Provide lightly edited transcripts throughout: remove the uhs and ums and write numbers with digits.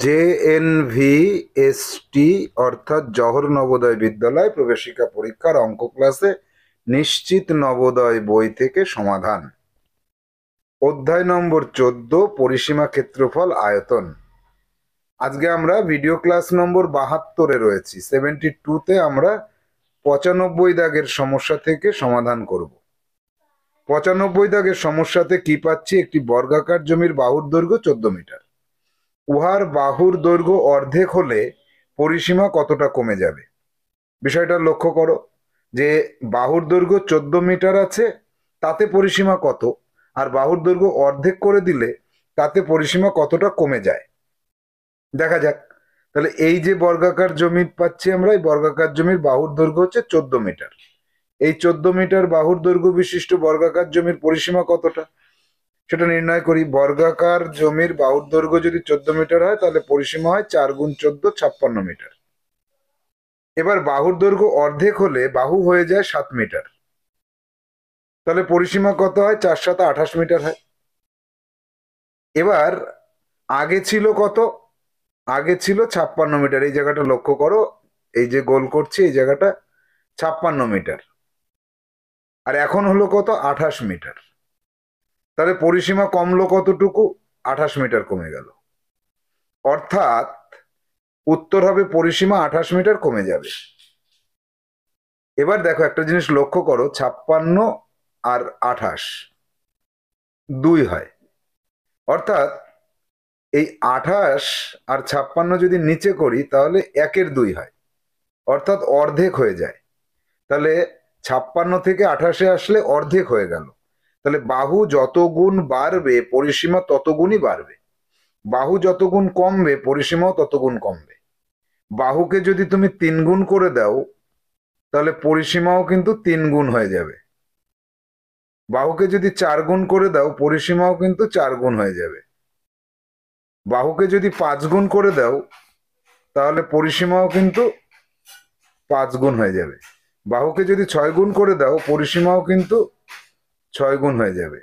JNVST অর্থাৎ জওহর নবোদয় বিদ্যালয় প্রবেশিকা পরীক্ষার অঙ্ক ক্লাসে নিশ্চিত নবোদয় বই থেকে সমাধান। অধ্যায় নম্বর 14, পরিসীমা, ক্ষেত্রফল, আয়তন। আজকে আমরা ভিডিও ক্লাস নম্বর 72-এ রয়েছি। 72-তে আমরা 95 দাগের সমস্যা থেকে সমাধান করব। 95 দাগের সমস্যাতে কি পাচ্ছি? একটি বর্গাকার জমির বাহুর দৈর্ঘ্য 14 মিটার। উহার বাহুর দৈর্ঘ্য অর্ধেক হলে পরিসীমা কতটা কমে যাবে? বিষয়টা লক্ষ্য করো যে বাহুর দৈর্ঘ্য 14 মিটার আছে, তাতে পরিসীমা কত, আর বাহুর দৈর্ঘ্য অর্ধেক করে দিলে তাতে পরিসীমা কতটা কমে যায়। দেখা যাক। তাহলে এই যে বর্গাকার জমি পাচ্ছি আমরা, এই বর্গাকার জমির বাহুর দৈর্ঘ্য হচ্ছে 14 মিটার। এই 14 মিটার বাহুর দৈর্ঘ্য বিশিষ্ট বর্গাকার জমির পরিসীমা কতটা সেটা নির্ণয় করি। বর্গাকার জমির বাহুর দৈর্ঘ্য যদি 14 মিটার হয়, তাহলে পরিসীমা হয় 4 গুণ 14 56 মিটার। এবার বাহুর দৈর্ঘ্য অর্ধেক হলে বাহু হয়ে যায় 7 মিটার। তাহলে পরিসীমা কত হয়? 4 7 28 মিটার হয়। এবার আগে ছিল কত? আগে ছিল 56 মিটার। এই জায়গাটা লক্ষ্য করো, এই যে গোল করছি এই জায়গাটা 56 মিটার, আর এখন হলো কত? 28 মিটার। তাহলে পরিসীমা কমলো কতটুকু? 28 মিটার কমে গেল। অর্থাৎ উত্তর হবে পরিসীমা 28 মিটার কমে যাবে। এবার দেখো একটা জিনিস লক্ষ্য করো, 56 আর 28 2 হয়। অর্থাৎ এই 28 আর 56 যদি নিচে করি তাহলে 1-এর 2 হয়, অর্থাৎ অর্ধেক হয়ে যায়। তাহলে 56 থেকে 28-এ আসলে অর্ধেক হয়ে গেল। তাহলে বাহু যত গুণ বাড়বে পরিসীমা তত গুণই বাড়বে, বাহু যত গুণ কমবে পরিসীমাও তত গুণ কমবে। বাহুকে যদি তুমি 3 গুণ করে দাও তাহলে পরিসীমাও কিন্তু 3 গুণ হয়ে যাবে। বাহুকে যদি 4 গুণ করে দাও পরিসীমাও কিন্তু 4 গুণ হয়ে যাবে। বাহুকে যদি 5 গুণ করে দাও তাহলে পরিসীমাও কিন্তু 5 গুণ হয়ে যাবে। বাহুকে যদি 6 গুণ করে দাও পরিসীমাও কিন্তু 6 গুণ হয়ে যাবে।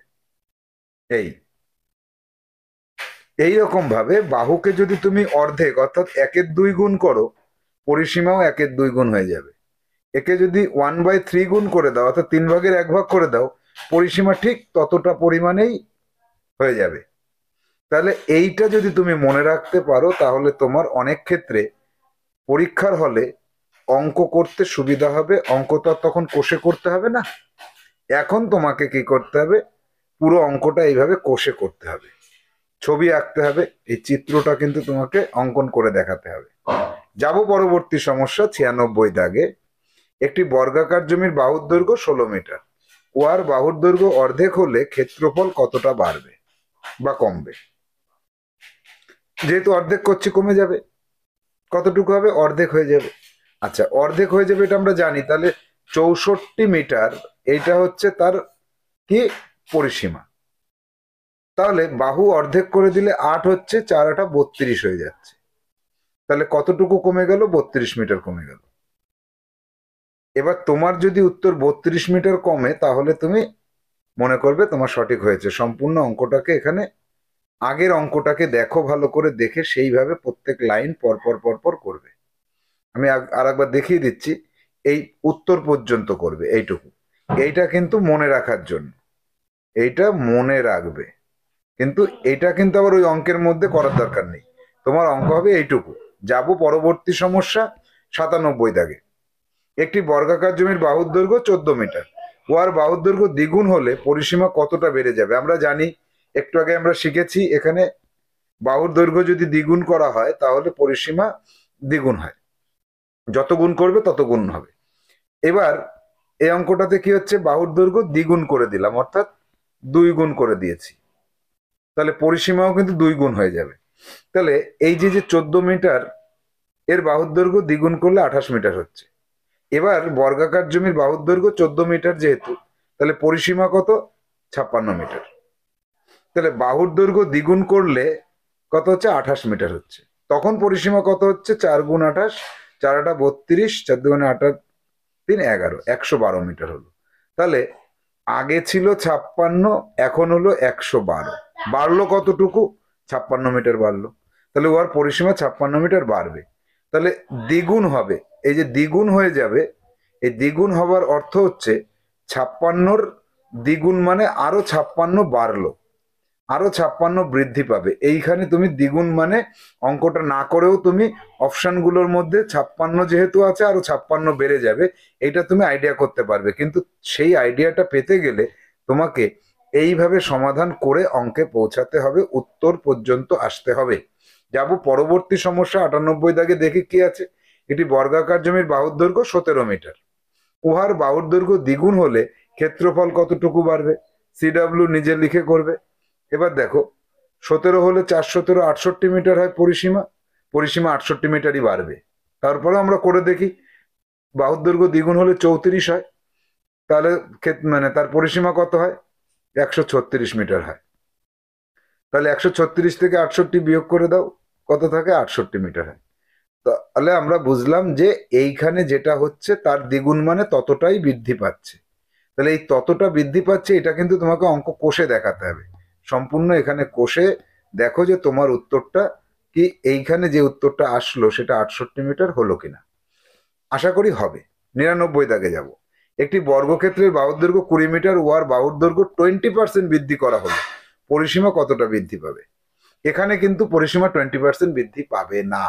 এই রকম ভাবে বাহুকে যদি তুমি অর্ধেক অর্থাৎ 1-এর 2 গুণ করো পরিসীমাও 1-এর 2 গুণ হয়ে যাবে। একে যদি 1/3 গুণ করে দাও অর্থাৎ 3 ভাগের 1 ভাগ করে দাও পরিসীমা ঠিক ততটা পরিমাণেই হয়ে যাবে। তাহলে এইটা যদি তুমি মনে রাখতে পারো তাহলে তোমার অনেক ক্ষেত্রে পরীক্ষার হলে অঙ্ক করতে সুবিধা হবে। অঙ্ক তো তখন কষে করতে হবে না, এখন তোমাকে কি করতে হবে? পুরো অঙ্কটা এইভাবে কষে করতে হবে, ছবি আঁকতে হবে, এই চিত্রটা কিন্তু তোমাকে অঙ্কন করে দেখাতে হবে। যাব পরবর্তী সমস্যা 96 দাগে। একটি বর্গাকার জমির বাহুর দৈর্ঘ্য 16 মিটার। উহার বাহুর দৈর্ঘ্য অর্ধেক হলে ক্ষেত্রফল কতটা বাড়বে বা কমবে? যেহেতু অর্ধেক করছি কমে যাবে, কতটুকু হবে? অর্ধেক হয়ে যাবে। আচ্ছা, অর্ধেক হয়ে যাবে এটা আমরা জানি। তাহলে 64 মিটার এইটা হচ্ছে তার কি পরিসীমা। তাহলে বাহু অর্ধেক করে দিলে 8 হচ্ছে, 4 8 32 হয়ে যাচ্ছে। তাহলে কতটুকু কমে গেল? 32 মিটার কমে গেল। এবার তোমার যদি উত্তর 32 মিটার কমে তাহলে তুমি মনে করবে তোমার সঠিক হয়েছে। সম্পূর্ণ অঙ্কটাকে এখানে আগের অঙ্কটাকে দেখো, ভালো করে দেখে সেইভাবে প্রত্যেক লাইন পরপর পরপর করবে। আমি আর একবার দেখিয়ে দিচ্ছি। এই উত্তর পর্যন্ত করবে এইটুকু। এইটা কিন্তু মনে রাখার জন্য, এইটা মনে রাখবে, কিন্তু এটা কিন্তু আবার ওই অঙ্কের মধ্যে করার দরকার নেই। তোমার অঙ্ক হবে এইটুকু। যাব পরবর্তী সমস্যা 97 দাগে। একটি বর্গাকার জমির বাহুর দৈর্ঘ্য 14 মিটার। উহার বাহুর দৈর্ঘ্য দ্বিগুণ হলে পরিসীমা কতটা বেড়ে যাবে? আমরা জানি, একটু আগে আমরা শিখেছি, এখানে বাহুর দৈর্ঘ্য যদি দ্বিগুণ করা হয় তাহলে পরিসীমা দ্বিগুণ হয়, যত গুণ করবে তত গুণ হবে। এবার এই অঙ্কটাতে কি হচ্ছে? বাহুর দৈর্ঘ্য দ্বিগুণ করে দিলাম, অর্থাৎ 2 গুণ করে দিয়েছি, তাহলে পরিসীমাও কিন্তু 2 গুণ হয়ে যাবে। তাহলে এই যে 14 মিটার এর বাহুর দৈর্ঘ্য দ্বিগুণ করলে 28 মিটার হচ্ছে। এবার বর্গাকার জমির বাহুর দৈর্ঘ্য 14 মিটার যেহেতু, তাহলে পরিসীমা কত? 56 মিটার। তাহলে বাহুর দৈর্ঘ্য দ্বিগুণ করলে কত হচ্ছে? 28 মিটার হচ্ছে। তখন পরিসীমা কত হচ্ছে? 4 গুণ 28, 4 8 32, 4 2 8 3 11, 112 মিটার হলো। তাহলে আগে ছিল 56, এখন হলো 112। বাড়লো কতটুকু? 56 মিটার বাড়লো। তাহলে ওর পরিসীমা 56 মিটার বাড়বে। তাহলে দ্বিগুণ হবে, এই যে দ্বিগুণ হয়ে যাবে, এই দ্বিগুণ হবার অর্থ হচ্ছে 56র দ্বিগুণ মানে আরো 56 বাড়লো, আরো 56 বৃদ্ধি পাবে। এইখানে তুমি দ্বিগুণ মানে অঙ্কটা না করেও তুমি অপশনগুলোর মধ্যে 56 যেহেতু আছে আরো 56 বেড়ে যাবে, এইটা তুমি আইডিয়া করতে পারবে। কিন্তু সেই আইডিয়াটা পেতে গেলে তোমাকে এইভাবে সমাধান করে অঙ্কে পৌঁছাতে হবে, উত্তর পর্যন্ত আসতে হবে। যাব পরবর্তী সমস্যা 98 দাগে, দেখি কি আছে। এটি বর্গাকার জমির বাহুর দৈর্ঘ্য 17 মিটার, উহার বাহুর দৈর্ঘ্য দ্বিগুণ হলে ক্ষেত্রফল কতটুকু বাড়বে? সিডব্লিউ নিজে লিখে করবে। এবার দেখো, 17 হলে 4 17 68 মিটার হয় পরিসীমা, পরিসীমা 68 মিটারই বাড়বে। তারপরে আমরা করে দেখি, বাহুর দৈর্ঘ্য দ্বিগুণ হলে 34 হয়, তাহলে মানে তার পরিসীমা কত হয়? 136 মিটার হয়। তাহলে 136 থেকে 68 বিয়োগ করে দাও, কত থাকে? 68 মিটার হয়। তাহলে আমরা বুঝলাম যে এইখানে যেটা হচ্ছে তার দ্বিগুণ মানে ততটাই বৃদ্ধি পাচ্ছে। তাহলে এই ততটা বৃদ্ধি পাচ্ছে, এটা কিন্তু তোমাকে অঙ্ক কষে দেখাতে হবে। সম্পূর্ণ এখানে কষে দেখো যে তোমার উত্তরটা কি, এইখানে যে উত্তরটা আসলো সেটা 68 মিটার হলো কিনা। আশা করি হবে। 99 দাগে যাব। একটি বর্গক্ষেত্রের বাহুর দৈর্ঘ্য 20 মিটার, ওয়ার বাহুর দৈর্ঘ্য 20% বৃদ্ধি করা হলো, পরিসীমা কতটা বৃদ্ধি পাবে? এখানে কিন্তু পরিসীমা 20% বৃদ্ধি পাবে না।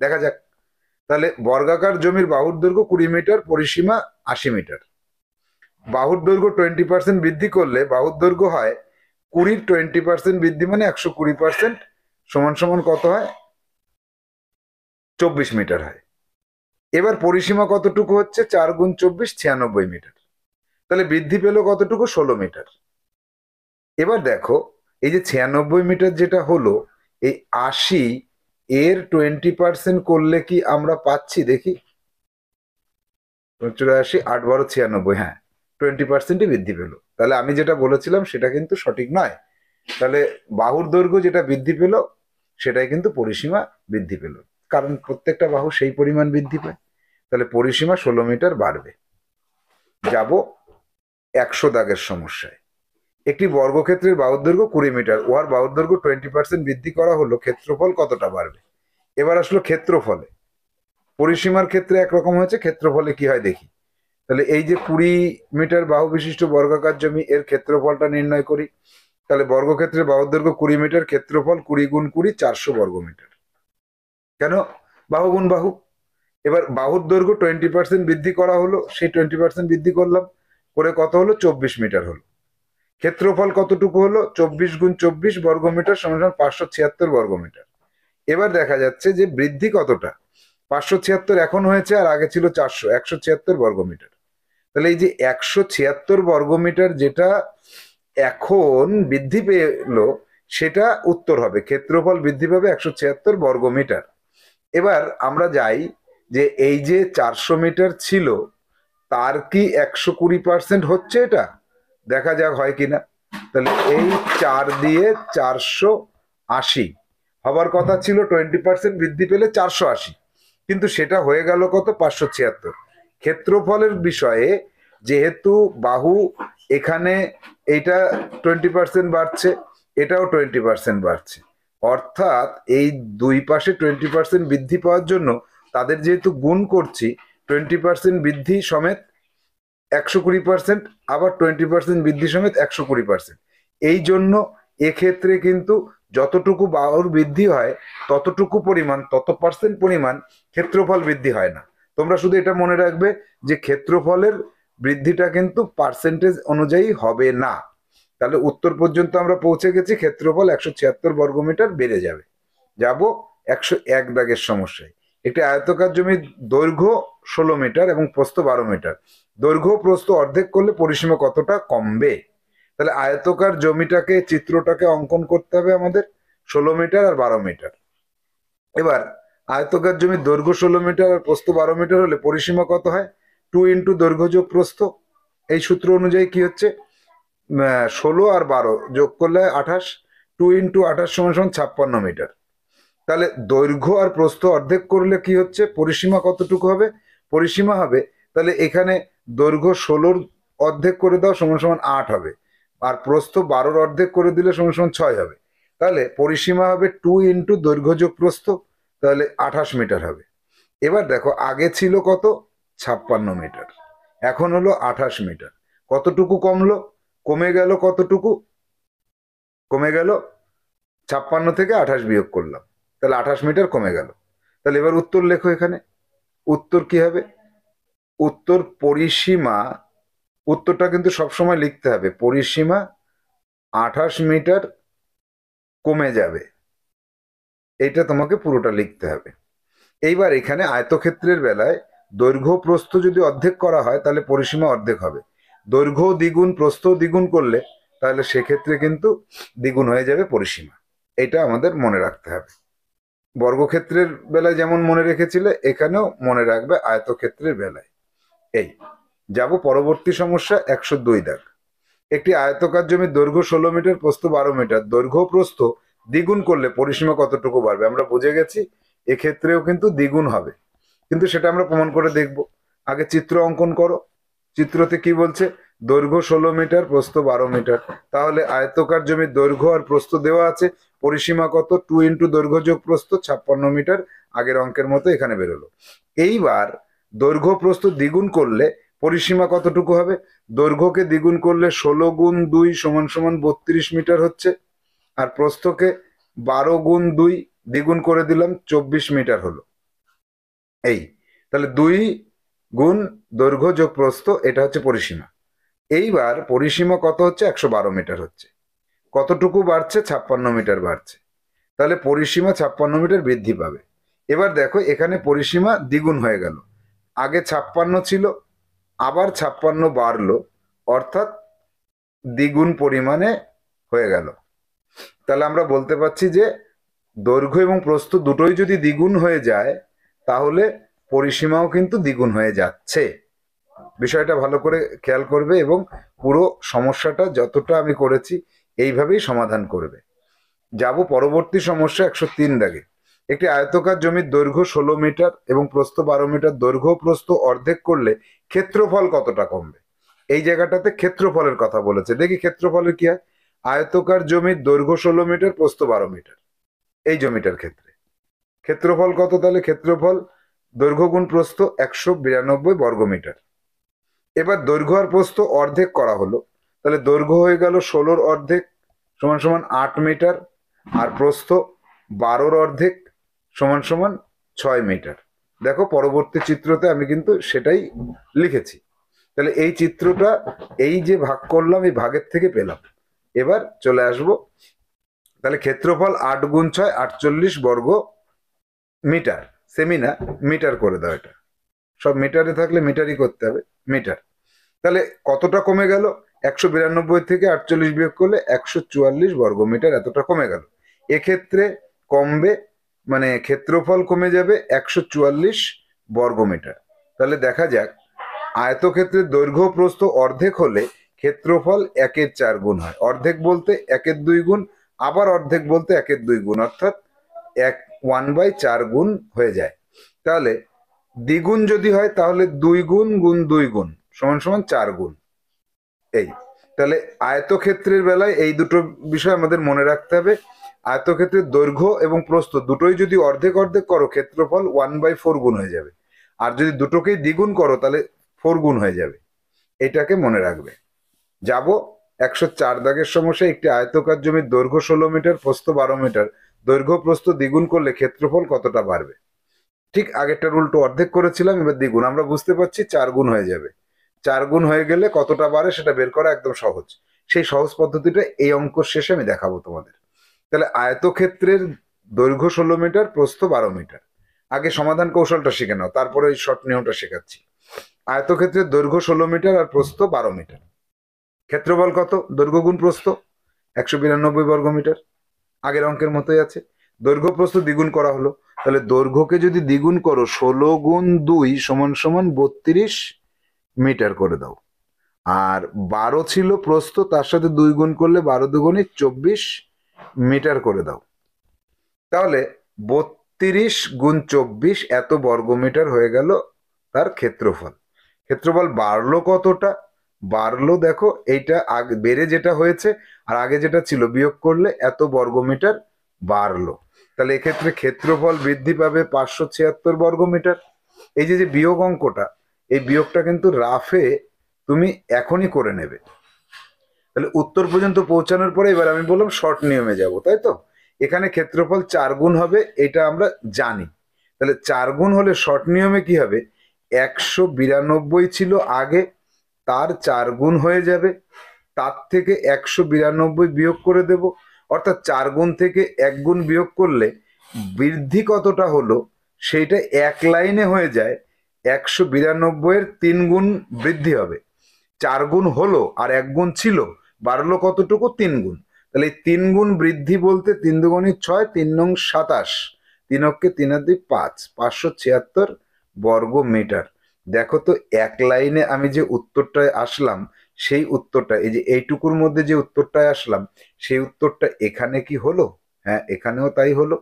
দেখা যাক। তাহলে বর্গাকার জমির বাহুর দৈর্ঘ্য 20 মিটার, পরিসীমা 80 মিটার। বাহুর দৈর্ঘ্য 20% বৃদ্ধি করলে বাহুর দৈর্ঘ্য হয় 20, 20% বৃদ্ধি মানে 120%, সমান সমান কত হয়? 24 মিটার হয়। এবার পরিসীমা কতটুকু হচ্ছে? 4 গুণ 24 96 মিটার। তাহলে বৃদ্ধি পেল কতটুকু? 16 মিটার। এবার দেখো, এই যে 96 মিটার যেটা হলো, এই 80 এর 20% করলে কি আমরা পাচ্ছি? দেখি, 84, 8 12 96, হ্যাঁ 20%ই বৃদ্ধি পেল। তাহলে আমি যেটা বলেছিলাম সেটা কিন্তু সঠিক নয়। তাহলে বাহুর দৈর্ঘ্য যেটা বৃদ্ধি পেল সেটাই কিন্তু পরিসীমা বৃদ্ধি পেল, কারণ প্রত্যেকটা বাহু সেই পরিমাণ বৃদ্ধি পায়। তাহলে পরিসীমা 16 মিটার বাড়বে। যাব 100 দাগের সমস্যায়। একটি বর্গক্ষেত্রের বাহুর দৈর্ঘ্য 20 মিটার, উহার বাহুর দৈর্ঘ্য 20% বৃদ্ধি করা হলো, ক্ষেত্রফল কতটা বাড়বে? এবার আসলো ক্ষেত্রফলে। পরিসীমার ক্ষেত্রে একরকম হয়েছে, ক্ষেত্রফলে কি হয় দেখি। তাহলে এই যে 20 মিটার বাহু বিশিষ্ট বর্গাকার জমি, এর ক্ষেত্রফলটা নির্ণয় করি। তাহলে বর্গক্ষেত্রের বাহুর দৈর্ঘ্য 20 মিটার, ক্ষেত্রফল 20 গুণ 20 400 বর্গ মিটার। কেন? বাহু গুণ বাহু। এবার বাহুর দৈর্ঘ্য 20% বৃদ্ধি করা হলো, সেই 20% বৃদ্ধি করলাম, করে কত হলো? 24 মিটার হলো। ক্ষেত্রফল কতটুকু হলো? 24 গুণ 24 বর্গ মিটার সমান 576 বর্গ মিটার। এবার দেখা যাচ্ছে যে বৃদ্ধি কতটা? 576 এখন হয়েছে, আর আগে ছিল 400, 176 বর্গ মিটার। তাহলে এই যে 176 বর্গ মিটার যেটা এখন বৃদ্ধি পেলো, সেটা উত্তর হবে। ক্ষেত্রফল বৃদ্ধি পাবে 176 বর্গ মিটার। এবার আমরা যাই যে এই যে 400 মিটার ছিল, তার কি 120% হচ্ছে? এটা দেখা যাক হয় কিনা। তাহলে এই 4 দিয়ে 480 হবার কথা ছিল, 20% বৃদ্ধি পেলে 480, কিন্তু সেটা হয়ে গেল কত? 576। ক্ষেত্রফলের বিষয়ে যেহেতু বাহু এখানে এইটা 20% বাড়ছে, এটাও 20% বাড়ছে, অর্থাৎ এই দুই পাশে 20% বৃদ্ধি পাওয়ার জন্য তাদের যেহেতু গুণ করছি, 20% বৃদ্ধি সমেত 120%, আবার 20% বৃদ্ধি সমেত 120%। এই জন্য এক্ষেত্রে কিন্তু যতটুকু বাহুর বৃদ্ধি হয় ততটুকু পরিমাণ, তত পার্সেন্ট পরিমাণ ক্ষেত্রফল বৃদ্ধি হয় না। তোমরা শুধু এটা মনে রাখবে যে ক্ষেত্রফলের বৃদ্ধিটা কিন্তু পার্সেন্টেজ অনুযায়ী হবে না। তাহলে উত্তর পর্যন্ত আমরা পৌঁছে গেছি, ক্ষেত্রফল 176 বর্গমিটার বেড়ে যাবে। যাব 101 দাগের সমস্যায়। একটি আয়তকার জমির দৈর্ঘ্য 16 মিটার এবং প্রস্থ 12 মিটার, দৈর্ঘ্য প্রস্থ অর্ধেক করলে পরিসীমা কতটা কমবে? তাহলে আয়তকার জমিটাকে, চিত্রটাকে অঙ্কন করতে হবে আমাদের, 16 মিটার আর 12 মিটার। এবার আয়তকার জমির দৈর্ঘ্য 16 মিটার আর প্রস্থ 12 মিটার হলে পরিসীমা কত হয়? 2 ইন্টু দৈর্ঘ্য যোগ প্রস্থ। এই সূত্র অনুযায়ী কি হচ্ছে? 16 আর 12 যোগ করলে 28, 2 ইন্টু 28 সমান সমান 56 মিটার। তাহলে দৈর্ঘ্য আর প্রস্থ অর্ধেক করলে কি হচ্ছে? পরিসীমা কতটুকু হবে? পরিসীমা হবে, তাহলে এখানে দৈর্ঘ্য 16 অর্ধেক করে দাও সমান সমান 8 হবে, আর প্রস্থ 12 অর্ধেক করে দিলে সমান সমান 6 হবে। তাহলে পরিসীমা হবে 2 ইন্টু দৈর্ঘ্য যোগ প্রস্থ, তাহলে 28 মিটার হবে। এবার দেখো আগে ছিল কত, 56 মিটার, এখন হলো 28 মিটার। কতটুকু কমলো, কমে গেল কতটুকু, কমে গেল 56 থেকে 28 বিয়োগ করলাম, তাহলে 28 মিটার কমে গেল। তাহলে এবার উত্তর লেখো এখানে। উত্তর কি হবে, উত্তর পরিসীমা, উত্তরটা কিন্তু সবসময় লিখতে হবে, পরিসীমা 28 মিটার কমে যাবে, এইটা তোমাকে পুরোটা লিখতে হবে। এইবার এখানে আয়তক্ষেত্রের বেলায় দৈর্ঘ্য প্রস্থ যদি অর্ধেক করা হয় তাহলে পরিসীমা অর্ধেক হবে, দৈর্ঘ্য দ্বিগুণ প্রস্থ দ্বিগুণ করলে তাহলে সেক্ষেত্রে কিন্তু দ্বিগুণ হয়ে যাবে পরিসীমা। এটা আমাদের মনে রাখতে হবে। বর্গক্ষেত্রের বেলায় যেমন মনে রেখেছিলে এখানেও মনে রাখবে আয়তক্ষেত্রের বেলায়। এই যাব পরবর্তী সমস্যা 102 দাগ। একটি আয়তকার জমির দৈর্ঘ্য 16 মিটার, প্রস্থ 12 মিটার, দৈর্ঘ্য প্রস্থ দ্বিগুণ করলে পরিসীমা কতটুকু বাড়বে। আমরা বুঝে গেছি এক্ষেত্রেও কিন্তু দ্বিগুণ হবে, কিন্তু সেটা আমরা প্রমাণ করে দেখব। আগে চিত্র অঙ্কন করো। চিত্রতে কি বলছে, দৈর্ঘ্য 16 মিটার, প্রস্থ 12 মিটার, তাহলে আয়তকার জমির দৈর্ঘ্য আর প্রস্থ দেওয়া আছে, পরিসীমা কত, 2 ইন্টু দৈর্ঘ্য যোগ প্রস্থ 56 মিটার, আগের অঙ্কের মতো এখানে বেরোলো। এইবার দৈর্ঘ্য প্রস্থ দ্বিগুণ করলে পরিসীমা কতটুকু হবে, দৈর্ঘ্যকে দ্বিগুণ করলে 16 গুণ 2 সমান সমান 32 মিটার হচ্ছে, আর প্রস্থকে 12 গুণ 2 দ্বিগুণ করে দিলাম 24 মিটার হলো। এই তাহলে 2 গুণ দৈর্ঘ্য যোগ প্রস্থ, এটা হচ্ছে পরিসীমা। এইবার পরিসীমা কত হচ্ছে, 112 মিটার হচ্ছে। কতটুকু বাড়ছে, 56 মিটার বাড়ছে, তাহলে পরিসীমা 56 মিটার বৃদ্ধি পাবে। এবার দেখো এখানে পরিসীমা দ্বিগুণ হয়ে গেল, আগে 56 ছিল আবার 56 বাড়লো, অর্থাৎ দ্বিগুণ পরিমাণে হয়ে গেল। তাহলে আমরা বলতে পারছি যে দৈর্ঘ্য এবং প্রস্থ দুটোই যদি দ্বিগুণ হয়ে যায় তাহলে পরিসীমাও কিন্তু দ্বিগুণ হয়ে যাচ্ছে। বিষয়টা ভালো করে খেয়াল করবে এবং পুরো সমস্যাটা যতটা আমি করেছি এইভাবেই সমাধান করবে। যাব পরবর্তী সমস্যা 103 দাগে। একটি আয়তকার জমির দৈর্ঘ্য 16 মিটার এবং প্রস্থ 12 মিটার, দৈর্ঘ্য প্রস্থ অর্ধেক করলে ক্ষেত্রফল কতটা কমবে। এই জায়গাটাতে ক্ষেত্রফলের কথা বলেছে, দেখি ক্ষেত্রফলের কি হয়। আয়তকার জমির দৈর্ঘ্য 16 মিটার, প্রস্থ 12 মিটার, এই জমিটার ক্ষেত্রে ক্ষেত্রফল কত, তাহলে ক্ষেত্রফল দৈর্ঘ্য গুণ প্রস্থ 192 বর্গ মিটার। এবার দৈর্ঘ্য আর প্রস্থ অর্ধেক করা হলো, তাহলে দৈর্ঘ্য হয়ে গেল 16 অর্ধেক সমান সমান 8 মিটার, আর প্রস্থ 12 অর্ধেক সমান সমান 6 মিটার। দেখো পরবর্তী চিত্রতে আমি কিন্তু সেটাই লিখেছি। তাহলে এই চিত্রটা, এই যে ভাগ করলাম এই ভাগের থেকে পেলাম। এবার চলে আসবো, তাহলে ক্ষেত্রফল 8 গুণ 6 48 বর্গ মিটার, সেমি না মিটার করে দাও, এটা সব মিটারে থাকলে মিটারই করতে হবে, মিটার। তাহলে কতটা কমে গেল, 192 থেকে 48 বিয়োগ করলে 144 বর্গ মিটার, এতটা কমে গেল। এক্ষেত্রে কমবে, মানে ক্ষেত্রফল কমে যাবে 144 বর্গ মিটার। তাহলে দেখা যাক, আয়তক্ষেত্রের দৈর্ঘ্য প্রস্থ অর্ধেক হলে ক্ষেত্রফল 1/4 গুণ হয়। অর্ধেক বলতে 1/2 গুণ, আবার অর্ধেক বলতে 1/2 গুণ, অর্থাৎ 1/4 গুণ হয়ে যায়। তাহলে দ্বিগুণ যদি হয় তাহলে 2 গুণ গুণ 2 গুণ সমান সমান 4 গুণ। এই তাহলে আয়তক্ষেত্রের বেলায় এই দুটো বিষয় আমাদের মনে রাখতে হবে। আয়তক্ষেত্রের দৈর্ঘ্য এবং প্রস্থ দুটোই যদি অর্ধেক অর্ধেক করো ক্ষেত্রফল 1/4 গুণ হয়ে যাবে, আর যদি দুটোকেই দ্বিগুণ করো তাহলে 4 গুণ হয়ে যাবে। এটাকে মনে রাখবে। যাব 104 দাগের সমস্যা। একটি আয়তকার জমির দৈর্ঘ্য 16 মিটার, প্রস্থ 12 মিটার, দৈর্ঘ্য প্রস্থ দ্বিগুণ করলে ক্ষেত্রফল কতটা বাড়বে। ঠিক আগেরটার উল্টো, অর্ধেক করেছিলাম এবার দ্বিগুণ, আমরা বুঝতে পারছি 4 গুণ হয়ে যাবে। 4 গুণ হয়ে গেলে কতটা বাড়ে সেটা বের করা একদম সহজ। সেই সহজ পদ্ধতিটা এই অঙ্ক শেষে আমি দেখাবো তোমাদের। তাহলে আয়তক্ষেত্রের দৈর্ঘ্য 16 মিটার, প্রস্থ 12 মিটার। আগে সমাধান কৌশলটা শিখে নাও, তারপরে ওই শর্ট নিয়মটা শেখাচ্ছি। আয়তক্ষেত্রের দৈর্ঘ্য 16 মিটার আর প্রস্থ 12 মিটার, ক্ষেত্রফল কত, দৈর্ঘ্য গুণ প্রস্থ 192 বর্গ মিটার, আগের অঙ্কের মতোই আছে। দৈর্ঘ্য প্রস্থ দ্বিগুণ করা হলো, তাহলে দৈর্ঘ্যকে যদি দ্বিগুণ করো 16 গুণ 2 সমান সমান 32 মিটার করে দাও, আর 12 ছিল প্রস্থ, তার সাথে 2 গুণ করলে 12 দুগুণে 24 মিটার করে দাও। তাহলে 32 গুণ 24 এত বর্গ মিটার হয়ে গেল তার ক্ষেত্রফল। ক্ষেত্রফল বাড়লো কতটা, বাড়লো দেখো এইটা আগে বেড়ে যেটা হয়েছে আর আগে যেটা ছিল বিয়োগ করলে এত বর্গমিটার বাড়লো। তাহলে এক্ষেত্রে ক্ষেত্রফল বৃদ্ধি পাবে 576 বর্গমিটার। এই যে যে বিয়োগ অঙ্কটা, এই বিয়োগটা কিন্তু রাফে তুমি এখনই করে নেবে। তাহলে উত্তর পর্যন্ত পৌঁছানোর পরে এবার আমি বললাম শর্ট নিয়মে যাব, তাই তো? এখানে ক্ষেত্রফল 4 গুণ হবে, এটা আমরা জানি। তাহলে 4 গুণ হলে শর্ট নিয়মে কি হবে, 192 ছিল আগে, তার 4 গুণ হয়ে যাবে, তার থেকে 192 বিয়োগ করে দেব, অর্থাৎ 4 গুণ থেকে 1 গুণ বিয়োগ করলে বৃদ্ধি কতটা হলো সেইটা এক লাইনে হয়ে যায়। 192 এর 3 গুণ বৃদ্ধি হবে। 4 গুণ হলো আর 1 গুণ ছিল, বাড়লো কতটুকু, 3 গুণ। তাহলে এই 3 গুণ বৃদ্ধি বলতে 3 দুগুণে 6, 3 নং 27, 3 অক্ষে 3 আর 2 5, 576 বর্গ মিটার। দেখো তো এক লাইনে আমি যে উত্তরটায় আসলাম, সেই উত্তরটা এই যে এইটুকুর মধ্যে যে উত্তরটায় আসলাম, সেই উত্তরটা এখানে কি হলো? হ্যাঁ, এখানেও তাই হলো।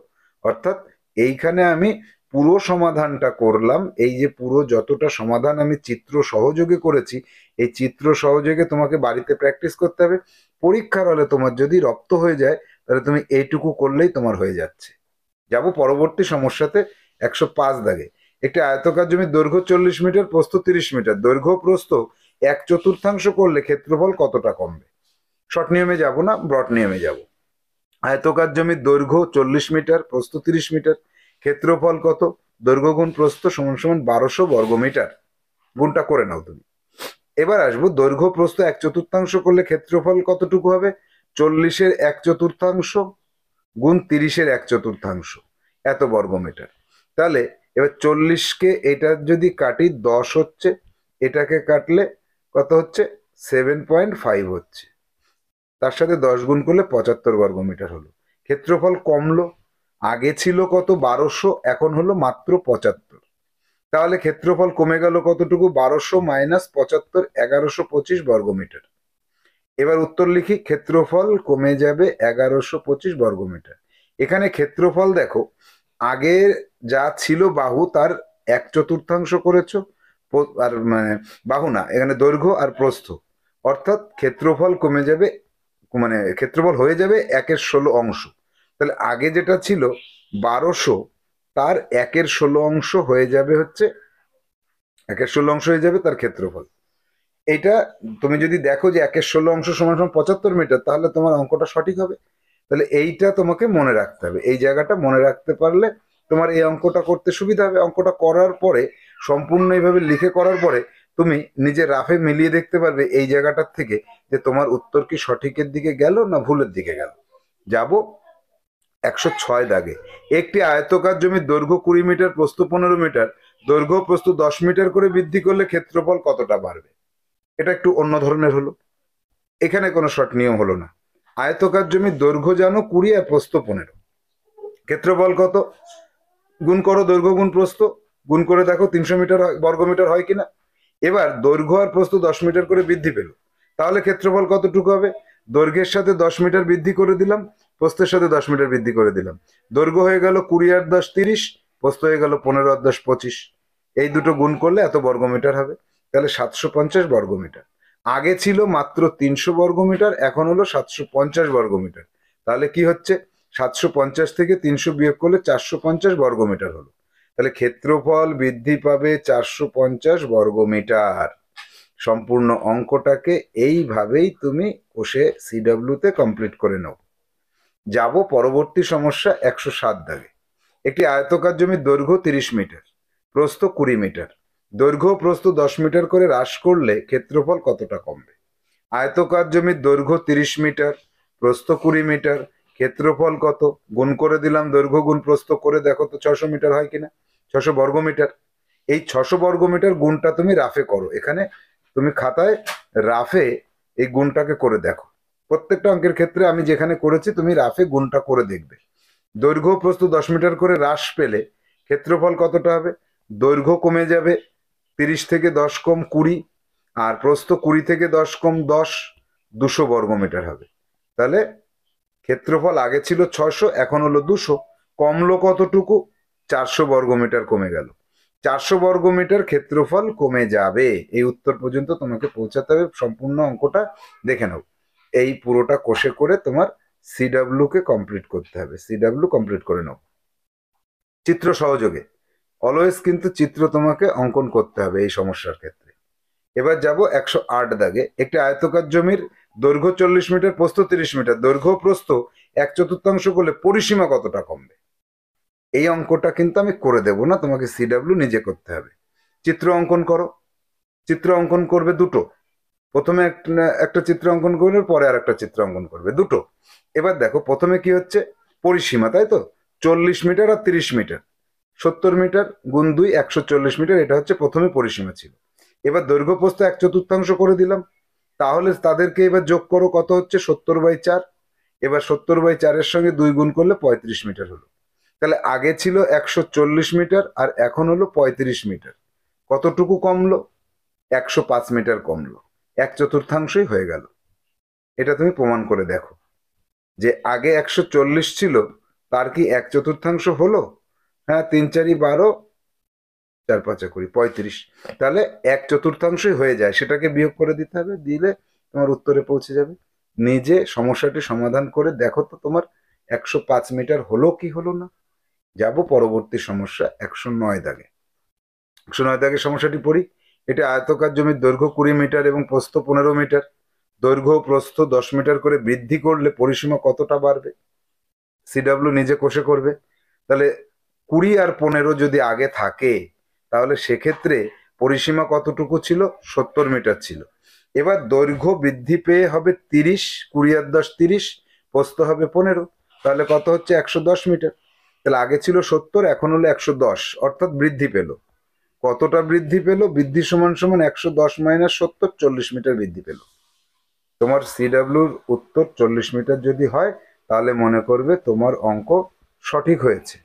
অর্থাৎ এইখানে আমি পুরো সমাধানটা করলাম। এই যে পুরো যতটা সমাধান আমি চিত্র সহযোগে করেছি, এই চিত্র সহযোগে তোমাকে বাড়িতে প্র্যাকটিস করতে হবে। পরীক্ষার হলে তোমার যদি রপ্ত হয়ে যায়, তাহলে তুমি এইটুকু করলেই তোমার হয়ে যাচ্ছে। যাব পরবর্তী সমস্যাতে। 105 দাগে একটি আয়তকার জমির দৈর্ঘ্য 40 মিটার, প্রস্থ 30 মিটার। দৈর্ঘ্য প্রস্থ 1/4 করলে ক্ষেত্রফল কতটা কমবে? শর্ট নিয়মে যাব না, ব্রড নিয়মে যাব। আয়তকার জমির দৈর্ঘ্য 40 মিটার, প্রস্থ 30 মিটার, ক্ষেত্রফল কত? দৈর্ঘ্য গুণ প্রস্থ সমান সমান 1200 বর্গমিটার। গুণটা করে নাও তুমি। এবার আসবো দৈর্ঘ্য প্রস্থ 1/4 করলে ক্ষেত্রফল কতটুকু হবে? 40-এর 1/4 গুণ 30-এর 1/4, এত বর্গমিটার। তাহলে এবার 40-কে এটা যদি কাটি 10 হচ্ছে, এটাকে কাটলে কত হচ্ছে? 7.5 হচ্ছে। তার সাথে 10 গুণ করলে 75 বর্গমিটার হলো। ক্ষেত্রফল কমলো, আগে ছিল কত 1200, এখন হলো মাত্র 75। তাহলে ক্ষেত্রফল কমে গেল কতটুকু? 1200 মাইনাস 75, 1125 বর্গমিটার। এবার উত্তর লিখি, ক্ষেত্রফল কমে যাবে 1125 বর্গমিটার। এখানে ক্ষেত্রফল দেখো, আগে যা ছিল বাহু তার 1/4 করেছো, আর মানে বাহু না, এখানে দৈর্ঘ্য আর প্রস্থ, অর্থাৎ ক্ষেত্রফল কমে যাবে, মানে ক্ষেত্রফল হয়ে যাবে 1/16। তাহলে আগে যেটা ছিল 1200, তার 1/16 হয়ে যাবে হচ্ছে 1/16 হয়ে যাবে তার ক্ষেত্রফল। এটা তুমি যদি দেখো যে 1/16 সমান সমান 75 মিটার, তাহলে তোমার অঙ্কটা সঠিক হবে। তাহলে এইটা তোমাকে মনে রাখতে হবে, এই জায়গাটা মনে রাখতে পারলে তোমার এই অঙ্কটা করতে সুবিধা হবে। অঙ্কটা করার পরে, সম্পূর্ণ এইভাবে লিখে করার পরে, তুমি নিজে রাফে মিলিয়ে দেখতে পারবে এই জায়গাটার থেকে যে তোমার উত্তর কি সঠিকের দিকে গেল না ভুলের দিকে গেল। যাব 106 দাগে। একটি আয়তকার জমির দৈর্ঘ্য 20 মিটার, প্রস্থ 15 মিটার। দৈর্ঘ্য প্রস্থ 10 মিটার করে বৃদ্ধি করলে ক্ষেত্রফল কতটা বাড়বে? এটা একটু অন্য ধরনের হলো, এখানে কোনো শর্ট নিয়ম হলো না। আয়তকার জমির দৈর্ঘ্য জানো 20 আর প্রস্থ 15, ক্ষেত্রফল কত? গুণ করো দৈর্ঘ্য গুণ প্রস্থ, গুণ করে দেখো 300 মিটার বর্গমিটার হয় কিনা। এবার দৈর্ঘ্য আর প্রস্থ 10 মিটার করে বৃদ্ধি পেল, তাহলে ক্ষেত্রফল কতটুকু হবে? দৈর্ঘ্যের সাথে 10 মিটার বৃদ্ধি করে দিলাম, প্রস্থের সাথে 10 মিটার বৃদ্ধি করে দিলাম। দৈর্ঘ্য হয়ে গেল 20 আর 10 30, প্রস্থ হয়ে গেল 15 আর 10 25। এই দুটো গুণ করলে এত বর্গমিটার হবে। তাহলে 750 বর্গমিটার। আগে ছিল মাত্র 300 বর্গমিটার, এখন হলো 750 বর্গমিটার। তাহলে কি হচ্ছে? 750 থেকে 300 বিয়োগ করলে 450 বর্গমিটার হলো। তাহলে ক্ষেত্রফল বৃদ্ধি পাবে 450 বর্গমিটার। সম্পূর্ণ অঙ্কটাকে এইভাবেই তুমি কোষে সিডব্লিউতে কমপ্লিট করে নাও। যাব পরবর্তী সমস্যা 107 দাগে। একটি আয়তকার জমির দৈর্ঘ্য 30 মিটার, প্রস্থ 20 মিটার। দৈর্ঘ্য প্রস্থ 10 মিটার করে হ্রাস করলে ক্ষেত্রফল কতটা কমবে? আয়তকার জমির দৈর্ঘ্য 30 মিটার, প্রস্থ 20 মিটার, ক্ষেত্রফল কত? গুণ করে দিলাম, দৈর্ঘ্য গুণ প্রস্থ করে দেখো তো 600 মিটার হয় কিনা, 600 বর্গমিটার। এই 600 বর্গমিটার গুণটা তুমি রাফে করো, এখানে তুমি খাতায় রাফে এই গুণটাকে করে দেখো। প্রত্যেকটা অঙ্কের ক্ষেত্রে আমি যেখানে করেছি তুমি রাফে গুণটা করে দেখবে। দৈর্ঘ্য প্রস্থ 10 মিটার করে হ্রাস পেলে ক্ষেত্রফল কতটা হবে? দৈর্ঘ্য কমে যাবে 30 থেকে 10 কম 20, আর প্রস্থ 20 থেকে 10 কম 10, 200 বর্গমিটার হবে। তাহলে ক্ষেত্রফল আগে ছিল 600, এখন হলো 200, কমলো কতটুকু? 400 বর্গমিটার কমে গেল। 400 বর্গমিটার ক্ষেত্রফল কমে যাবে। এই উত্তর পর্যন্ত তোমাকে পৌঁছাতে হবে। সম্পূর্ণ অঙ্কটা দেখে নাও। এই পুরোটা কষে করে তোমার সিডাব্লিউ কে কমপ্লিট করতে হবে, সিডাব্লিউ কমপ্লিট করে নাও। চিত্র সহযোগে অলওয়েজ কিন্তু চিত্র তোমাকে অঙ্কন করতে হবে এই সমস্যার ক্ষেত্রে। এবার যাব 108 দাগে। একটি আয়তকার জমির দৈর্ঘ্য 40 মিটার, প্রস্থ 30 মিটার, দৈর্ঘ্য প্রস্থ 1/4 করলে পরিসীমা কতটা কমবে? এই অঙ্কটা কিন্তু আমি করে দেব না, তোমাকে সিডাব্লিউ নিজে করতে হবে। চিত্র অঙ্কন করো। চিত্র অঙ্কন করবে দুটো, প্রথমে একটা চিত্র অঙ্কন করবে, পরে আর একটা চিত্র অঙ্কন করবে, দুটো। এবার দেখো প্রথমে কি হচ্ছে, পরিসীমা, তাই তো, 40 মিটার আর 30 মিটার, 70 মিটার গুণ 2 140 মিটার, এটা হচ্ছে প্রথমে পরিসীমা ছিল। এবার দৈর্ঘ্য প্রস্থ 1/4 করে দিলাম, তাহলে তাদেরকে এবার যোগ করো, কত হচ্ছে 70/4। এবার 70/4 সঙ্গে 2 গুণ করলে 35 মিটার হলো। তাহলে আগে ছিল 140 মিটার আর এখন হলো 35 মিটার। কতটুকু কমলো? 105 মিটার কমলো, 1/4 হয়ে গেল। এটা তুমি প্রমাণ করে দেখো যে আগে 140 ছিল, তার কি 1/4 হলো? হ্যাঁ, 3 4 12, 4 5 20, 35। তাহলে 1/4 হয়ে যায়, সেটাকে বিয়োগ করে দিতে হবে, দিলে তোমার উত্তরে পৌঁছে যাবে। নিজে সমস্যাটি সমাধান করে দেখো তো তোমার 105 মিটার হলো কি হলো না। যাব পরবর্তী সমস্যা 109 দাগে। 109 দাগে সমস্যাটি পড়ি। এটা আয়তকার জমির দৈর্ঘ্য 20 মিটার এবং প্রস্থ 15 মিটার, দৈর্ঘ্য প্রস্থ 10 মিটার করে বৃদ্ধি করলে পরিসীমা কতটা বাড়বে? সিডাব্লিউ নিজে কষে করবে। তাহলে 20 আর 15 যদি আগে থাকে, তাহলে সেক্ষেত্রে পরিসীমা কতটুকু ছিল? 70 মিটার ছিল। এবার দৈর্ঘ্য বৃদ্ধি পেয়ে হবে 30, 20 আর 10 30, প্রস্থ হবে 15, তাহলে কত হচ্ছে 110 মিটার। তাহলে আগে ছিল 70, এখন হলো 110, অর্থাৎ বৃদ্ধি পেল। কতটা বৃদ্ধি পেল? বৃদ্ধি সমান সমান 110 মাইনাস 70, 40 মিটার বৃদ্ধি পেল। তোমার সিডাব্লিউর উত্তর 40 মিটার যদি হয়, তাহলে মনে করবে তোমার অঙ্ক সঠিক হয়েছে।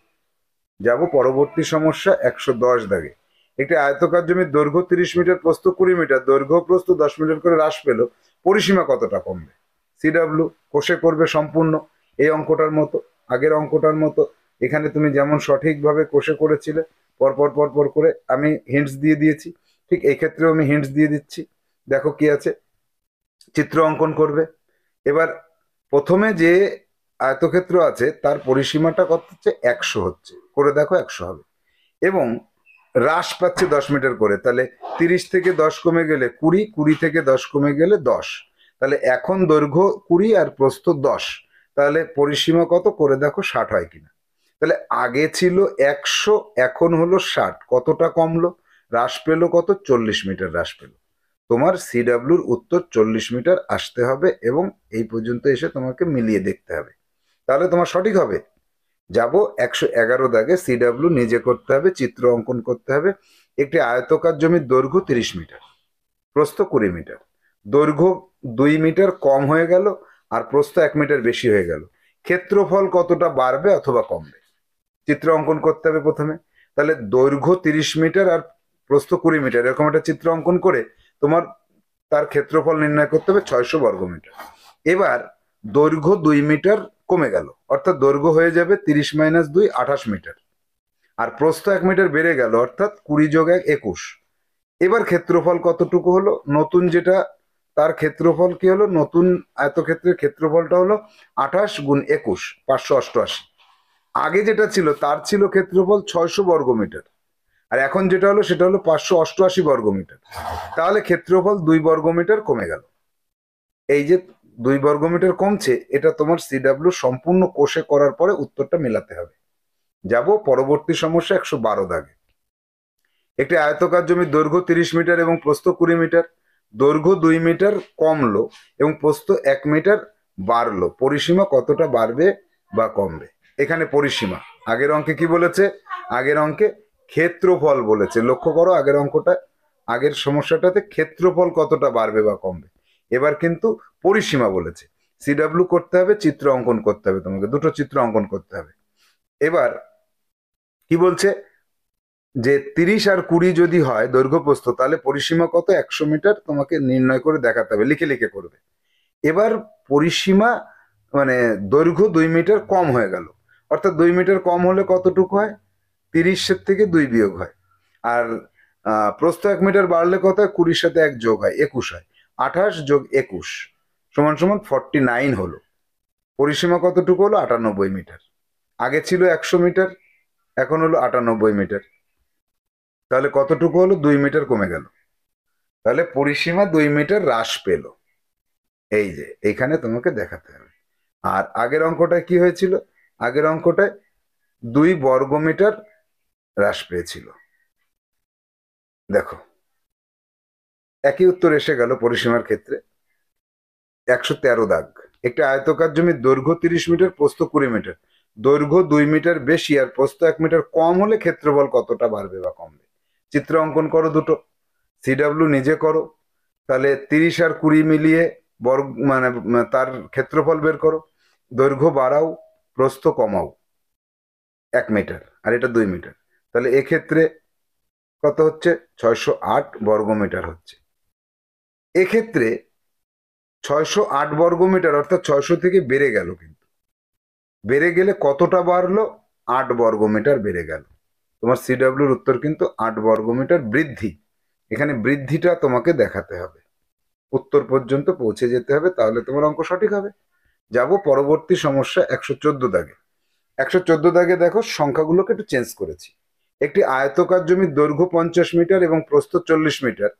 যাব পরবর্তী সমস্যা 110 দাগে। একটি আয়তকার জমির দৈর্ঘ্য 30 মিটার, প্রস্থ 20 মিটার, দৈর্ঘ্য প্রস্থ 10 মিটার করে হ্রাস পেল, পরিসীমা কতটা কমবে? সিডাব্লিউ কষে করবে সম্পূর্ণ এই অঙ্কটার মতো, আগের অঙ্কটার মতো। এখানে তুমি যেমন সঠিকভাবে কষে করেছিলে, পরপর পরপর করে আমি হিন্টস দিয়ে দিয়েছি, ঠিক এই ক্ষেত্রেও আমি হিন্টস দিয়ে দিচ্ছি। দেখো কি আছে, চিত্র অঙ্কন করবে। এবার প্রথমে যে আয়তক্ষেত্র আছে তার পরিসীমাটা কত হচ্ছে? 100 হচ্ছে, করে দেখো 100 হবে, এবং হ্রাস পাচ্ছে 10 মিটার করে। তাহলে 30 থেকে 10 কমে গেলে 20, 20 থেকে 10 কমে গেলে 10। তাহলে এখন দৈর্ঘ্য 20 আর প্রস্থ 10, তাহলে পরিসীমা কত? করে দেখো 60 হয় কিনা। তাহলে আগে ছিল 100, এখন হলো 60, কতটা কমলো? হ্রাস পেলো কত? 40 মিটার হ্রাস পেলো। তোমার সিডাব্লিউর উত্তর 40 মিটার আসতে হবে, এবং এই পর্যন্ত এসে তোমাকে মিলিয়ে দেখতে হবে, তাহলে তোমার সঠিক হবে। যাব 111 দাগে। সিডাব্লিউ নিজে করতে হবে, চিত্র অঙ্কন করতে হবে। একটি আয়তকার জমির দৈর্ঘ্য 30 মিটার, প্রস্থ 20 মিটার, দৈর্ঘ্য 2 মিটার কম হয়ে গেল আর প্রস্থ 1 মিটার বেশি হয়ে গেল, ক্ষেত্রফল কতটা বাড়বে অথবা কমবে? চিত্র অঙ্কন করতে হবে প্রথমে। তাহলে দৈর্ঘ্য 30 মিটার আর প্রস্থ 20 মিটার, এরকম একটা চিত্র অঙ্কন করে তোমার তার ক্ষেত্রফল নির্ণয় করতে হবে 600 বর্গমিটার। এবার দৈর্ঘ্য 2 মিটার কমে গেল, অর্থাৎ দৈর্ঘ্য হয়ে যাবে 30 মাইনাস 2 28 মিটার, আর প্রস্থ 1 মিটার বেড়ে গেল, অর্থাৎ 20 যোগ 1 21। এবার ক্ষেত্রফল কতটুকু হলো? নতুন যেটা তার ক্ষেত্রফল কি হলো? নতুন আয়তক্ষেত্রের ক্ষেত্রফলটা হলো 28 গুণ 21, 588। আগে যেটা ছিল তার ছিল ক্ষেত্রফল 600 বর্গমিটার, আর এখন যেটা হলো সেটা হলো 588 বর্গমিটার। তাহলে ক্ষেত্রফল 2 বর্গমিটার কমে গেল। এই যে 2 বর্গমিটার কমছে, এটা তোমার সিডাব্লিউ সম্পূর্ণ কোষে করার পরে উত্তরটা মেলাতে হবে। যাব পরবর্তী সমস্যা 112 দাগে। একটি আয়তকার জমির দৈর্ঘ্য 30 মিটার এবং প্রস্থ 20 মিটার, দৈর্ঘ্য 2 মিটার কমলো এবং প্রস্থ 1 মিটার বাড়লো, পরিসীমা কতটা বাড়বে বা কমবে? এখানে পরিসীমা, আগের অঙ্কে কি বলেছে? আগের অঙ্কে ক্ষেত্রফল বলেছে, লক্ষ্য করো আগের অঙ্কটা, আগের সমস্যাটাতে ক্ষেত্রফল কতটা বাড়বে বা কমবে। এবার কিন্তু পরিসীমা বলেছে। সিডাব্লিউ করতে হবে, চিত্র অঙ্কন করতে হবে, তোমাকে দুটো চিত্র অঙ্কন করতে হবে। এবার কি বলছে যে 30 আর 20 যদি হয় দৈর্ঘ্য প্রস্থ, তাহলে পরিসীমা কত? 100 মিটার তোমাকে নির্ণয় করে দেখাতে হবে, লিখে লিখে করবে। এবার পরিসীমা মানে দৈর্ঘ্য 2 মিটার কম হয়ে গেল, অর্থাৎ 2 মিটার কম হলে কতটুকু হয়? 30 থেকে 2 বিয়োগ হয়। আর প্রস্থ 1 মিটার বাড়লে কত হয়? 20 সাথে 1 যোগ হয়, 21 হয়। 28 যোগ 21 সমান সমান 49 হলো। পরিসীমা কতটুকু হলো? 98 মিটার। আগে ছিল 100 মিটার, এখন হলো 98 মিটার। তাহলে কতটুকু হলো? 2 মিটার কমে গেল। তাহলে পরিসীমা 2 মিটার হ্রাস পেল। এই যে এখানে তোমাকে দেখাতে হবে। আর আগের অঙ্কটায় কি হয়েছিল? আগের অঙ্কটায় 2 বর্গমিটার হ্রাস পেয়েছিল। দেখো একই উত্তর এসে গেল পরিসীমার ক্ষেত্রে। 113 দাগ। একটি আয়তকার জমির দৈর্ঘ্য 30 মিটার, প্রস্থ 20 মিটার। দৈর্ঘ্য 2 মিটার বেশি আর প্রস্থ 1 মিটার কম হলে ক্ষেত্রফল কতটা বাড়বে বা কমবে? চিত্র অঙ্কন করো দুটো, সিডাব্লিউ নিজে করো। তাহলে 30 আর 20 মিলিয়ে বর্গ মানে তার ক্ষেত্রফল বের করো। দৈর্ঘ্য বাড়াও, প্রস্থ কমাও। 1 মিটার আর এটা 2 মিটার। তাহলে এক্ষেত্রে কত হচ্ছে? 608 বর্গমিটার হচ্ছে। এক্ষেত্রে 608 বর্গমিটার অর্থাৎ 600 থেকে বেড়ে গেল, কিন্তু বেড়ে গেলে কতটা বাড়লো? 8 বর্গমিটার বেড়ে গেল। তোমার সিডাব্লিউর উত্তর কিন্তু 8 বর্গমিটার বৃদ্ধি। এখানে বৃদ্ধিটা তোমাকে দেখাতে হবে, উত্তর পর্যন্ত পৌঁছে যেতে হবে, তাহলে তোমার অঙ্ক সঠিক হবে। যাব পরবর্তী সমস্যা 114 দাগে। 114 দাগে দেখো সংখ্যাগুলোকে একটু চেঞ্জ করেছি। একটি আয়তকার জমির দৈর্ঘ্য 50 মিটার এবং প্রস্থ 40 মিটার।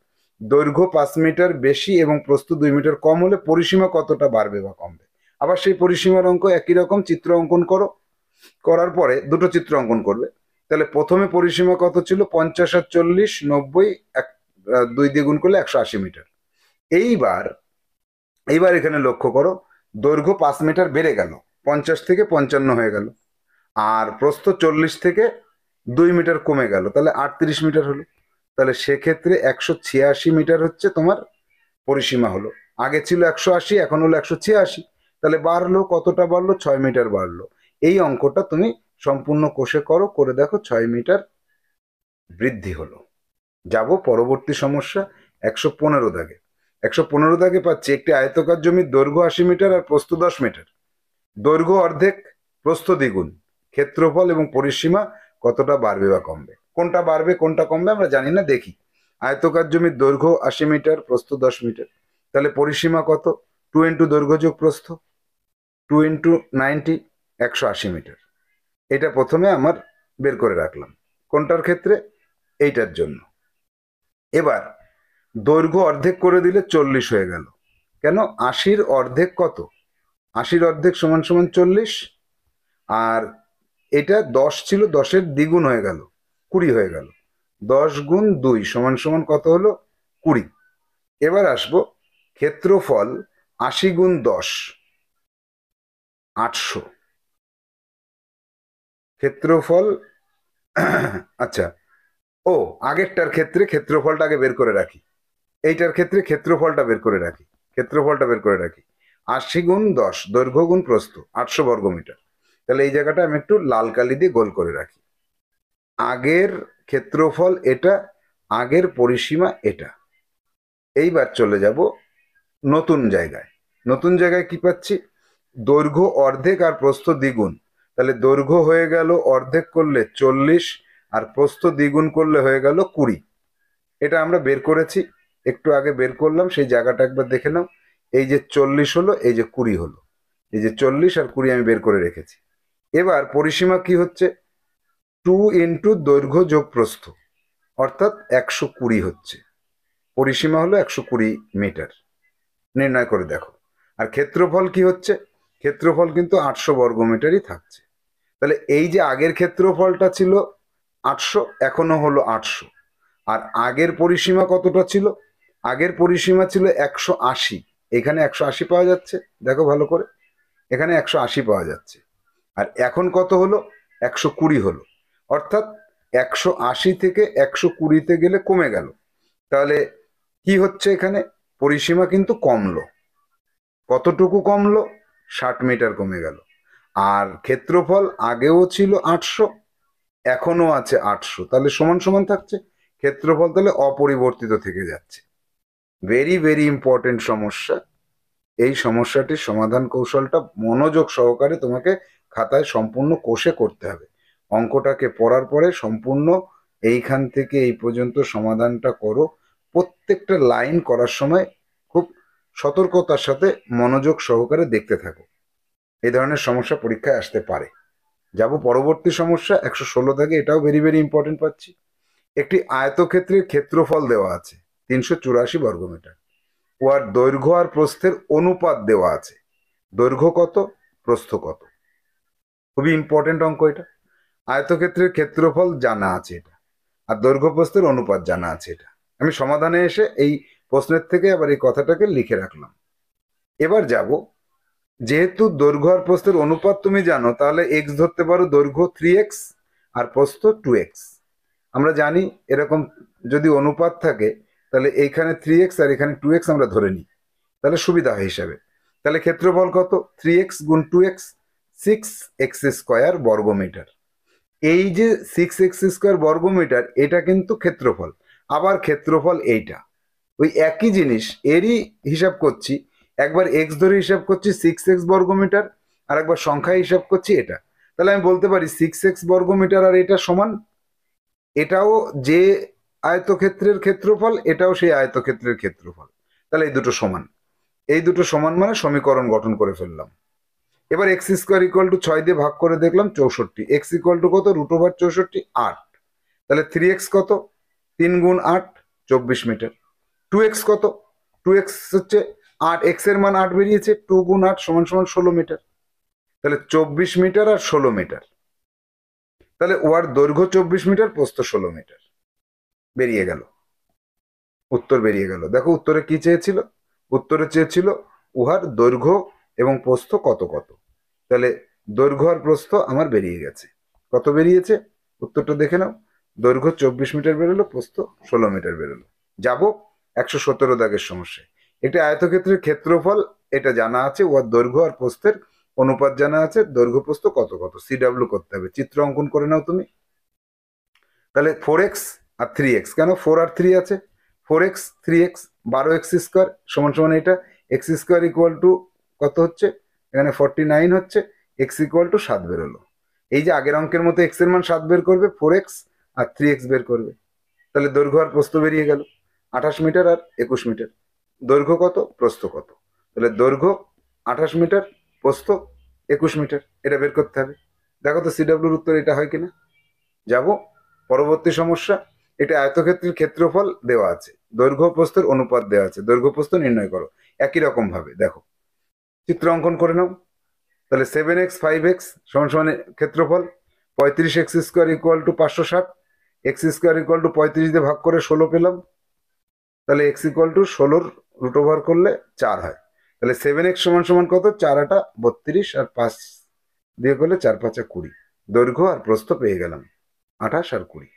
দৈর্ঘ্য 5 মিটার বেশি এবং প্রস্থ 2 মিটার কম হলে পরিসীমা কতটা বাড়বে বা কমবে? আবার সেই পরিসীমার অঙ্ক একই রকম, চিত্র অঙ্কন করো। করার পরে দুটো চিত্র অঙ্কন করবে। তাহলে প্রথমে পরিসীমা কত ছিল? 50 আর 40, 90, 2 দিয়ে গুণ করলে 180 মিটার। এইবার এখানে লক্ষ্য করো, দৈর্ঘ্য 5 মিটার বেড়ে গেল, 50 থেকে 55 হয়ে গেল। আর প্রস্থ 40 থেকে 2 মিটার কমে গেল, তাহলে 38 মিটার হলো। তাহলে সেক্ষেত্রে 186 মিটার হচ্ছে তোমার পরিসীমা হলো। আগে ছিল 180, এখন হলো 186। তাহলে বাড়লো, কতটা বাড়লো? 6 মিটার বাড়লো। এই অঙ্কটা তুমি সম্পূর্ণ কোষে করো, করে দেখো 6 মিটার বৃদ্ধি হলো। যাব পরবর্তী সমস্যা 115 দাগে। 115 দাগে পাচ্ছি একটি আয়তকার জমির দৈর্ঘ্য 80 মিটার আর প্রস্থ 10 মিটার। দৈর্ঘ্য অর্ধেক, প্রস্থ দ্বিগুণ। ক্ষেত্রফল এবং পরিসীমা কতটা বাড়বে বা কমবে? কোনটা বাড়বে কোনটা কমবে আমরা জানি না, দেখি। আয়তকার জমির দৈর্ঘ্য 80 মিটার, প্রস্থ 10 মিটার। তাহলে পরিসীমা কত? 2 ইন্টু দৈর্ঘ্য যোগ প্রস্থ, 2 ইন্টু 90, 180 মিটার। এটা প্রথমে আমার বের করে রাখলাম। কোনটার ক্ষেত্রে? এইটার জন্য। এবার দৈর্ঘ্য অর্ধেক করে দিলে 40 হয়ে গেল। কেন? 80-র অর্ধেক কত? 80-র অর্ধেক সমান সমান 40। আর এটা 10 ছিল, 10-এর দ্বিগুণ হয়ে গেল, 20 হয়ে গেল। 10 গুণ 2 সমান সমান কত হলো? 20। এবার আসবো ক্ষেত্রফল 80 গুণ 10, 800। ক্ষেত্রফল আচ্ছা, ও আগেরটার ক্ষেত্রে ক্ষেত্রফলটা আগে বের করে রাখি, এইটার ক্ষেত্রে ক্ষেত্রফলটা বের করে রাখি। 80 গুণ 10, দৈর্ঘ্য গুণ প্রস্থ, 800 বর্গমিটার। তাহলে এই জায়গাটা আমি একটু লাল কালি দিয়ে গোল করে রাখি। আগের ক্ষেত্রফল এটা, আগের পরিসীমা এটা। এইবার চলে যাব নতুন জায়গায়। নতুন জায়গায় কি পাচ্ছি? দৈর্ঘ্য অর্ধেক আর প্রস্থ দ্বিগুণ। তাহলে দৈর্ঘ্য হয়ে গেল অর্ধেক করলে 40 আর প্রস্থ দ্বিগুণ করলে হয়ে গেল 20। এটা আমরা বের করেছি, একটু আগে বের করলাম, সেই জায়গাটা একবার দেখে নাও। এই যে 40 হলো, এই যে 20 হলো। এই যে 40 আর 20 আমি বের করে রেখেছি। এবার পরিসীমা কি হচ্ছে? 2 ইন্টু দৈর্ঘ্য যোগ প্রস্থ, অর্থাৎ 120 হচ্ছে। পরিসীমা হলো 120 মিটার। নির্ণয় করে দেখো। আর ক্ষেত্রফল কি হচ্ছে? ক্ষেত্রফল কিন্তু 800 বর্গমিটারই থাকছে। তাহলে এই যে আগের ক্ষেত্রফলটা ছিল 800, এখনো হলো 800। আর আগের পরিসীমা কতটা ছিল? আগের পরিসীমা ছিল 180। এখানে 180 পাওয়া যাচ্ছে, দেখো ভালো করে, এখানে 180 পাওয়া যাচ্ছে। আর এখন কত হলো? 120 হলো। অর্থাৎ 180 থেকে 120-তে গেলে কমে গেল। তাহলে কি হচ্ছে এখানে? পরিসীমা কিন্তু কমলো। কতটুকু কমলো? 60 মিটার কমে গেল। আর ক্ষেত্রফল আগেও ছিল 800, এখনো আছে 800, তাহলে সমান সমান থাকছে। ক্ষেত্রফল তাহলে অপরিবর্তিত থেকে যাচ্ছে। ভেরি ভেরি ইম্পর্টেন্ট সমস্যা। এই সমস্যাটির সমাধান কৌশলটা মনোযোগ সহকারে তোমাকে খাতায় সম্পূর্ণ কষে করতে হবে। অঙ্কটাকে পড়ার পরে সম্পূর্ণ এইখান থেকে এই পর্যন্ত সমাধানটা করো। প্রত্যেকটা লাইন করার সময় খুব সতর্কতার সাথে মনোযোগ সহকারে দেখতে থাকো। এই ধরনের সমস্যা পরীক্ষায় আসতে পারে। যাব পরবর্তী সমস্যা 116 দাগে, এটাও ভেরি ভেরি ইম্পর্টেন্ট পাচ্ছি। একটি আয়তক্ষেত্রের ক্ষেত্রফল দেওয়া আছে 384 বর্গমিটার, ওর দৈর্ঘ্য আর প্রস্থের অনুপাত দেওয়া আছে। দৈর্ঘ্য কত, প্রস্থ কত? খুবই ইম্পর্টেন্ট অঙ্ক এটা। আয়তক্ষেত্রের ক্ষেত্রফল জানা আছে এটা, আর দৈর্ঘ্য প্রস্থের অনুপাত জানা আছে এটা। আমি সমাধানে এসে এই প্রশ্নের থেকে আবার এই কথাটাকে লিখে রাখলাম। এবার যাব, যেহেতু দৈর্ঘ্য আর প্রস্থের অনুপাত তুমি জানো, তাহলে এক্স ধরতে পারো, দৈর্ঘ্য 3x আর প্রস্থ 2x। আমরা জানি এরকম যদি অনুপাত থাকে তাহলে এইখানে 3x আর এখানে 2x আমরা ধরে নিই, তাহলে সুবিধা হয় হিসাবে। তাহলে ক্ষেত্রফল কত? 3x গুণ 2x, 6x স্কোয়ার বর্গমিটার। এই যে 6x স্কোয়ার বর্গমিটার, এটা কিন্তু ক্ষেত্রফল। আবার ক্ষেত্রফল এইটা, ওই একই জিনিস এরই হিসাব করছি। একবার এক্স ধরে হিসাব করছি 6x বর্গমিটার, আর একবার সংখ্যায় হিসাব করছি এটা। তাহলে আমি বলতে পারি 6x বর্গমিটার আর এটা সমান। এটাও যে আয়তক্ষেত্রের ক্ষেত্রফল, এটাও সেই আয়তক্ষেত্রের ক্ষেত্রফল। তাহলে এই দুটো সমান, এই দুটো সমান মানে সমীকরণ গঠন করে ফেললাম। এবার এক্স স্কোয়ার ইকুয়াল টু 6 দিয়ে ভাগ করে দেখলাম 64। এক্স ইকুয়াল টু কত? √64, 8। তাহলে 3x কত? 3 গুণ 8, 24 মিটার। 2x কত? 2x হচ্ছে 8, এক্স এর মান 8 বেরিয়েছে, 2 গুণ 8 সমান সমান 16 মিটার। তাহলে 24 মিটার আর 16 মিটার। তাহলে ওয়ার দৈর্ঘ্য 24 মিটার, প্রস্থ 16 মিটার। বেরিয়ে গেল, উত্তর বেরিয়ে গেল। দেখো উত্তরে কি চেয়েছিল? উত্তরে চেয়েছিল উহার দৈর্ঘ্য এবং প্রস্থ কত কত। তাহলে দৈর্ঘ্য আর প্রস্থ আমার বেরিয়ে গেছে। কত বেরিয়েছে? উত্তরটা দেখে নাও। দৈর্ঘ্য 24 মিটার বেরোলো, প্রস্থ 16 মিটার বেরোলো। যাব 117 দাগের সমস্যায়। একটি আয়তক্ষেত্রের ক্ষেত্রফল এটা জানা আছে, ওর দৈর্ঘ্য আর প্রস্থের অনুপাত জানা আছে। দৈর্ঘ্য প্রস্থ কত কত সিডব্লিউ করতে হবে। চিত্র অঙ্কন করে নাও তুমি। তাহলে 4x আর 3x, কেন 4 আর 3 আছে? 4x 3x, 12x স্কোয়ার সমান সমান এটা। এক্স স্কোয়ার ইকুয়াল টু কত হচ্ছে? এখানে 49 হচ্ছে। এক্স ইকুয়াল টু 7 বেরোলো। এই যে আগের অঙ্কের মতো এক্স এর মান 7 বের করবে, 4x আর 3x বের করবে। তাহলে দৈর্ঘ্য আর প্রস্থ বেরিয়ে গেল, 28 মিটার আর 21 মিটার। দৈর্ঘ্য কত, প্রস্থ কত? তাহলে দৈর্ঘ্য 28 মিটার, প্রস্থ 21 মিটার। এটা বের করতে হবে। দেখো তো সিডব্লিউর উত্তর এটা হয় কিনা। যাব পরবর্তী সমস্যা। এটা আয়তক্ষেত্রের ক্ষেত্রফল দেওয়া আছে, দৈর্ঘ্য প্রস্থের অনুপাত দেওয়া আছে। দৈর্ঘ্য প্রস্থ নির্ণয় করো। একই রকম ভাবে দেখো, চিত্র অঙ্কন করে নাও। তাহলে 7x 5x সমান সমান ক্ষেত্রফল। 35x square equal to 560। X square equal to 35 দিয়ে ভাগ করে 16 পেলাম। তাহলে x equal to 16 root over করলে 4 হয়। তাহলে 7x সমান সমান কত? 4 8 32 আর 5 দিয়ে করলে 4 5 20। দৈর্ঘ্য আর প্রস্থ পেয়ে গেলাম 28 আর 20।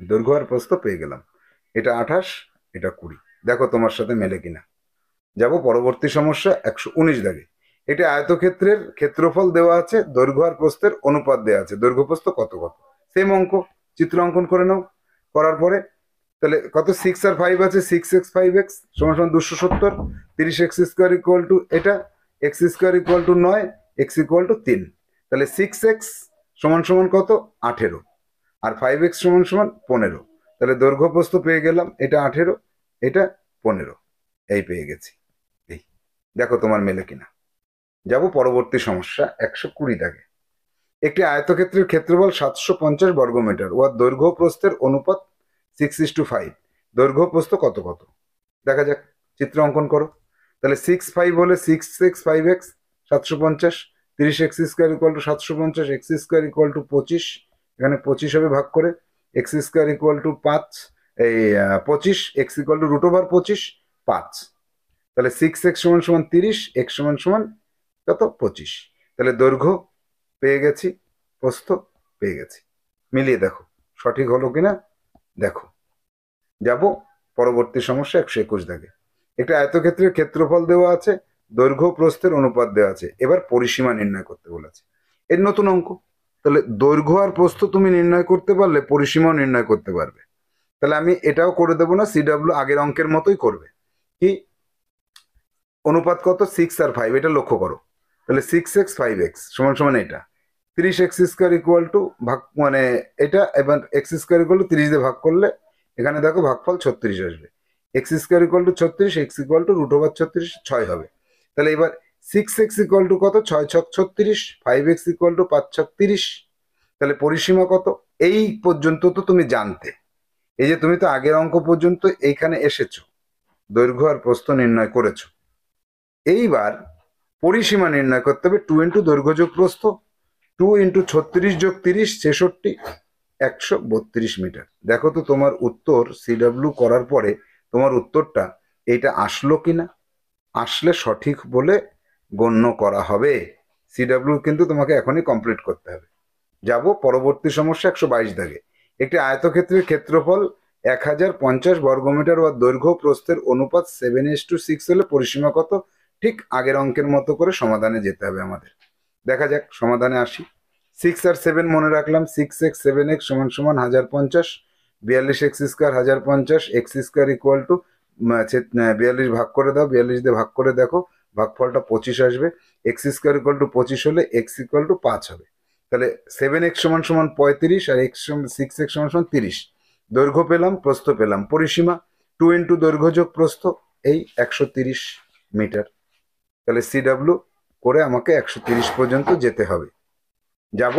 দৈর্ঘ্য আর প্রস্থ পেয়ে গেলাম। এটা 28, এটা 20। দেখো তোমার সাথে মেলে কিনা। যাব পরবর্তী সমস্যা 119 দাগে। এটা আয়তক্ষেত্রের ক্ষেত্রফল দেওয়া আছে, দৈর্ঘ্য আর প্রস্থের অনুপাত দেওয়া আছে। দৈর্ঘ্য প্রস্থ কত কত। সেম অঙ্ক, চিত্র অঙ্কন করে নাও। করার পরে তাহলে কত? 6 আর 5 আছে, 6x 5x সমান সমান 270। 30x স্কোয়ার ইকুয়াল টু এটা, x square equal to 9, x equal two 3। তাহলে 6x সমান সমান কত? 18, আর 5x সমান সমান 15। তাহলে দৈর্ঘ্য প্রস্থ পেয়ে গেলাম, এটা 18, এটা 15। এই পেয়ে গেছি। এই দেখো তোমার মেলে কিনা। যাব পরবর্তী সমস্যা 120 দাগে। একটি আয়তক্ষেত্রের ক্ষেত্রফল 750 বর্গমিটার, ওর দৈর্ঘ্য প্রস্থের অনুপাত 6:5। দৈর্ঘ্য প্রস্থ কত কত। দেখা যাক, চিত্র অঙ্কন করো। তাহলে 6 5 হলে 6x 5x 750। 30x square equal two 750, x square equal two 25। এখানে 25 হবে ভাগ করে। এক্স স্কোয়ার ইকুয়াল টু 5, এই 25, x equal to root over 25, 5। তাহলে 6x সমান সমান 30, এক্স সমান সমান কত? 25। তাহলে দৈর্ঘ্য পেয়ে গেছি, প্রস্থ পেয়ে গেছি। মিলিয়ে দেখো সঠিক হলো কিনা দেখো। যাব পরবর্তী সমস্যা 121 দাগে। একটা আয়তক্ষেত্রের ক্ষেত্রফল দেওয়া আছে, দৈর্ঘ্য প্রস্থের অনুপাত দেওয়া আছে। এবার পরিসীমা নির্ণয় করতে বলেছে। এর নতুন অঙ্ক। তাহলে দৈর্ঘ্য আর প্রস্থ তুমি নির্ণয় করতে পারলে পরিসীমাও নির্ণয় করতে পারবে। তাহলে আমি এটাও করে দেবো না, সিডব্লিউ আগের অঙ্কের মতোই করবে। কি অনুপাত কত? 6 আর 5, এটা লক্ষ্য করো। তাহলে 6x 5x সমান সমান এটা। 30x স্কোয়ার ইকুয়াল টু ভাগ মানে এটা, এবার এক্স স্কোয়ার ইকুয়াল টু 30 দিয়ে ভাগ করলে এখানে দেখো ভাগফল 36 আসবে। X square equal two 36, x equal two √36, 6 হবে। তাহলে এবার 6x ইকুয়াল টু কত? 6 ছক 36, 5x ইকুয়াল টু 5 ছক 30। তাহলে পরিসীমা কত? এই পর্যন্ত তো তুমি জানতে, এই যে তুমি তো আগের অঙ্ক পর্যন্ত এইখানে এসেছো, দৈর্ঘ্য আর প্রস্থ নির্ণয় করেছো। এইবার পরিসীমা নির্ণয় করতে হবে। 2 ইন্টু দৈর্ঘ্য যোগ প্রস্থ, 2 ইন্টু 36 যোগ 30, 66, 132 মিটার। দেখো তো তোমার উত্তর সিডব্লিউ করার পরে তোমার উত্তরটা এইটা আসলো কিনা। আসলে সঠিক বলে গণ্য করা হবে। সিডব্লিউ কিন্তু তোমাকে এখনই কমপ্লিট করতে হবে। যাব পরবর্তী সমস্যা 122 দাগে। একটি আয়তক্ষেত্রের ক্ষেত্রফল 1050 বর্গমিটার বা দৈর্ঘ্য প্রস্থের অনুপাত 7:6 হলে পরিসীমা কত? ঠিক আগের অঙ্কের মতো করে সমাধানে যেতে হবে আমাদের। দেখা যাক, সমাধানে আসি। 6 আর 7 মনে রাখলাম। 6x 7x সমান সমান 1050, 42x square 1050, x square equal two 42 ভাগ করে দাও, 42 দিয়ে ভাগ করে দেখো, ভাগফলটা 25 আসবে। এক্স স্কোয়ার ইকুয়াল টু 25 হলে এক্স ইকুয়াল টু 5 হবে। তাহলে 7x সমান সমান 35 আর 6x সমান সমান 30। দৈর্ঘ্য পেলাম, প্রস্থ পেলাম। পরিসীমা 2 ইন্টু দৈর্ঘ্য যোগ প্রস্থ, এই 130 মিটার। তাহলে সিডব্লিউ করে আমাকে 130 পর্যন্ত যেতে হবে। যাব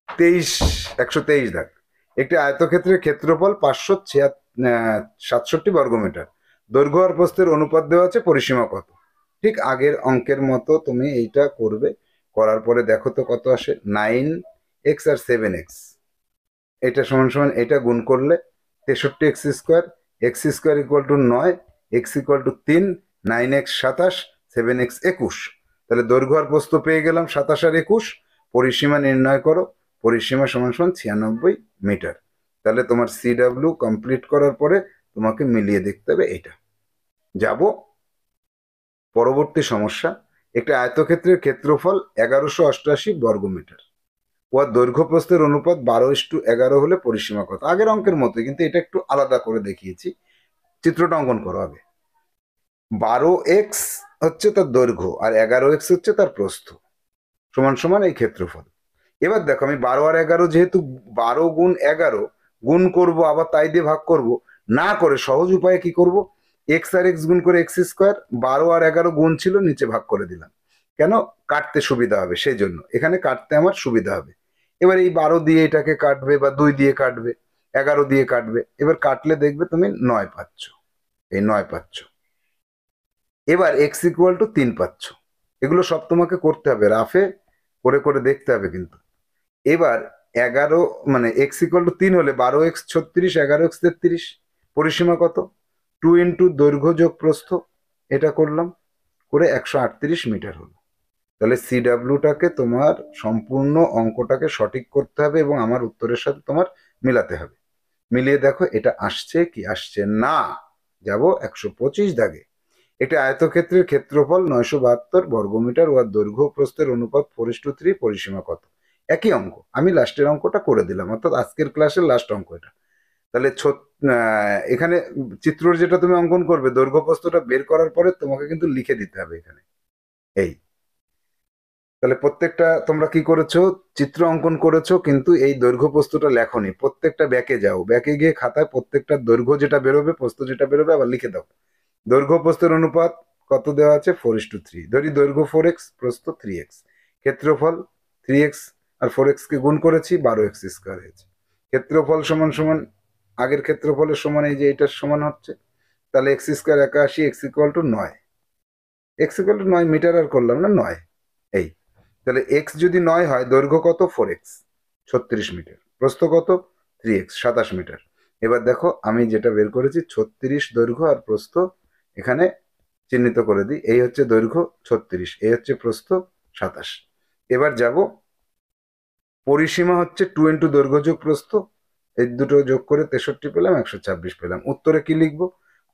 123 দাগ। একটি আয়তক্ষেত্রের ক্ষেত্রফল 567 বর্গমিটার, দৈর্ঘ্য আর প্রস্থের অনুপাত দেওয়া আছে, পরিসীমা কত? ঠিক আগের অঙ্কের মতো তুমি এইটা করবে। করার পরে দেখো তো কত আসে। 9x আর 7x, এটা সমান সমান এটা গুণ করলে 63x square, x square equal to 9, x equal two 3, 9x 27, 7x 21। তাহলে দৈর্ঘ্য আর প্রস্থ পেয়ে গেলাম 27 আর 21। পরিসীমা নির্ণয় করো। পরিসীমা সমান সমান 96 মিটার। তাহলে তোমার সিডব্লিউ কমপ্লিট করার পরে তোমাকে মিলিয়ে দেখতে হবে এইটা। যাব পরবর্তী সমস্যা। একটি আয়তক্ষেত্রের ক্ষেত্রফল 1188 বর্গমিটার ও দৈর্ঘ্য প্রস্থের অনুপাত 12:11 হলে পরিসীমা কত? আগের অঙ্কের মতো, কিন্তু এটা একটু আলাদা করে দেখিয়েছি। চিত্রটা অঙ্কন করো আগে। 12x হচ্ছে তার দৈর্ঘ্য আর 11x হচ্ছে তার প্রস্থ, সমান সমান এই ক্ষেত্রফল। এবার দেখো, আমি 12 আর 11 যেহেতু 12 গুণ 11 গুণ করব, আবার তাই দিয়ে ভাগ করব না করে সহজ উপায়ে কি করব? এক্স আর এক্স গুণ করে এক্স স্কোয়ার। 12 আর 11 গুণ ছিল, নিচে ভাগ করে দিলাম। কেন? কাটতে সুবিধা হবে সেই জন্য। এখানে কাটতে আমার সুবিধা হবে। এবার এই 12 দিয়ে এটাকে কাটবে, বা 2 দিয়ে কাটবে, 11 দিয়ে কাটবে। এবার কাটলে দেখবে তুমি 9 পাচ্ছ, এই 9 পাচ্ছ। এবার এক্স ইকুয়াল টু 3 পাচ্ছ। এগুলো সব তোমাকে করতে হবে, রাফে করে করে দেখতে হবে কিন্তু। এবার 11 মানে এক্স ইকুয়াল টু 3 হলে 12x 36, 11x 33। পরিসীমা কত? 2 ইন্টু দৈর্ঘ্য যোগ প্রস্থ, এটা করলাম, করে 138 মিটার হলো। তাহলে সিডব্লিউটাকে তোমার সম্পূর্ণ অঙ্কটাকে সঠিক করতে হবে এবং আমার উত্তরের সাথে তোমার মিলাতে হবে। মিলিয়ে দেখো এটা আসছে কি আসছে না। যাব 125 দাগে। একটি আয়তক্ষেত্রের ক্ষেত্রফল 972 বর্গমিটার ও দৈর্ঘ্য প্রস্থের অনুপাত 4:3, পরিসীমা কত? একই অঙ্ক, আমি লাস্টের অঙ্কটা করে দিলাম, অর্থাৎ আজকের ক্লাসের লাস্ট অঙ্ক এটা। তাহলে এখানে চিত্র যেটা তুমি অঙ্কন করবে, দৈর্ঘ্য প্রস্থটা বের করার পরে তোমাকে কিন্তু লিখে দিতে হবে এখানে এই। তাহলে প্রত্যেকটা তোমরা কি করেছো? চিত্র অঙ্কন করেছো, কিন্তু এই দৈর্ঘ্য প্রস্থটা লেখনি। প্রত্যেকটা ব্যাকে যাও, ব্যাকে গিয়ে খাতায় প্রত্যেকটা দৈর্ঘ্য যেটা বেরোবে, প্রস্থ যেটা বেরোবে আবার লিখে দাও। দৈর্ঘ্য প্রস্থের অনুপাত কত দেওয়া আছে? 4:3। ধরি দৈর্ঘ্য 4x, প্রস্থ 3x, ক্ষেত্রফল 3x আর 4x কে গুণ করেছি, 12x স্কোয়ার হয়েছে। ক্ষেত্রফল সমান সমান আগের ক্ষেত্রফলের সমান, এই যে এটার সমান হচ্ছে। তাহলে x square 81, x equal to 9, x equal to 9 metre আর করলাম না, 9 এই। তাহলে এক্স যদি 9 হয়, দৈর্ঘ্য কত? 4x 36 মিটার, প্রস্থ কত? 3x 27 metre. এবার দেখো আমি যেটা বের করেছি 36 দৈর্ঘ্য আর প্রস্থ এখানে চিহ্নিত করে দিই। এই হচ্ছে দৈর্ঘ্য 36, এই হচ্ছে প্রস্থ 27। এবার যাব পরিসীমা হচ্ছে 2 ইন্টু দৈর্ঘ্য যোগ প্রস্থ, এই দুটো যোগ করে 63 পেলাম, 126 পেলাম। উত্তরে কি লিখবো?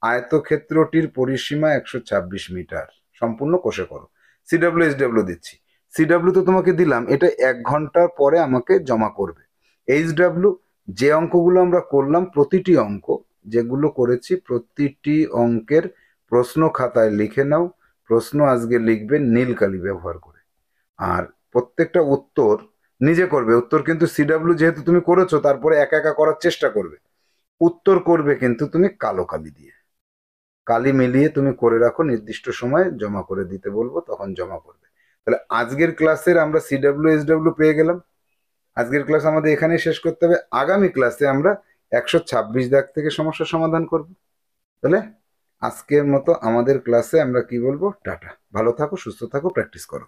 আয়তক্ষেত্রটির পরিসীমা 126 মিটার। সম্পূর্ণ কষে করো। সিডব্লিউ এইচডব্লিউ দিচ্ছি। সিডব্লিউ তো তোমাকে দিলাম, এটা 1 ঘন্টার পরে আমাকে জমা করবে। এইচডব্লিউ যে অঙ্কগুলো আমরা করলাম, প্রতিটি অঙ্ক যেগুলো করেছি, প্রতিটি অঙ্কের প্রশ্ন খাতায় লিখে নাও। প্রশ্ন আজকে লিখবে নীল কালি ব্যবহার করে, আর প্রত্যেকটা উত্তর নিজে করবে। উত্তর কিন্তু সিডব্লিউ যেহেতু তুমি করেছো, তারপরে একা একা করার চেষ্টা করবে। উত্তর করবে কিন্তু তুমি কালো কালি দিয়ে, কালি মিলিয়ে তুমি করে রাখো, নির্দিষ্ট সময়ে জমা করে দিতে বলবো, তখন জমা করবে। তাহলে আজকের ক্লাসের আমরা সিডাব্লিউ এসডাব্লিউ পেয়ে গেলাম। আজকের ক্লাস আমাদের এখানেই শেষ করতে হবে। আগামী ক্লাসে আমরা 126 দাগ থেকে সমস্যা সমাধান করব। তাহলে আজকের মতো আমাদের ক্লাসে আমরা কি বলবো, টাটা। ভালো থাকো, সুস্থ থাকো, প্র্যাকটিস করো।